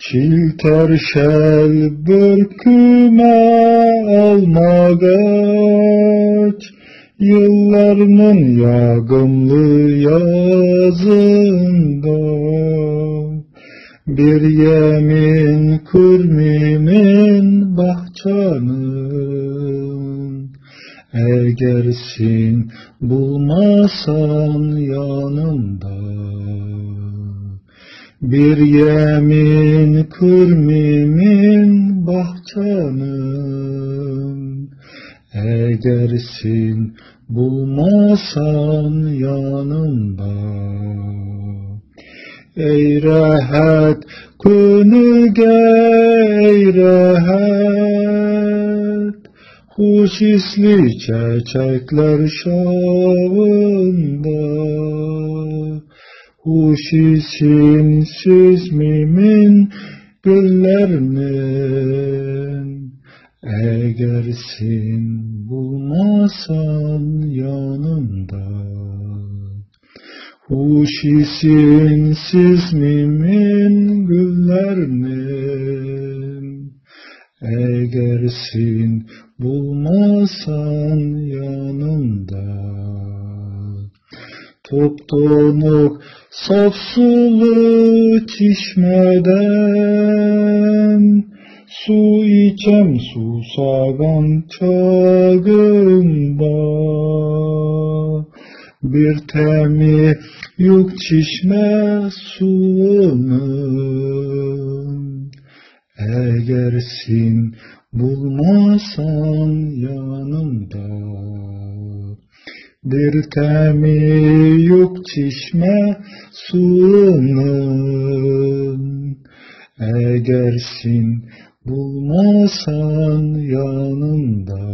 Çilterşel börküme almagaç, yıllarının yağımlı yazında, bir yemin kurmimin bahçanın, egersin bulmasan yanımda. Bir yemin kurmimin bahçanın, egersin bulmasan yanımda. Ey rahat könüge, ey rahat, hoş isli çiçekler şavında, hoş isin süzmimin güllerinin, egersin bulmasan yanımda. Hoş isin süzmimin güllerinin, egersin bulmasan yanımda. Toptonuk saf sulu çeşmeden, su içem susagan çağımda. Bir temi yok çeşme suyunun, egersin bulmasan yanımda. Bir temi yok çeşme suyunun, egersin bulmasan yanımda.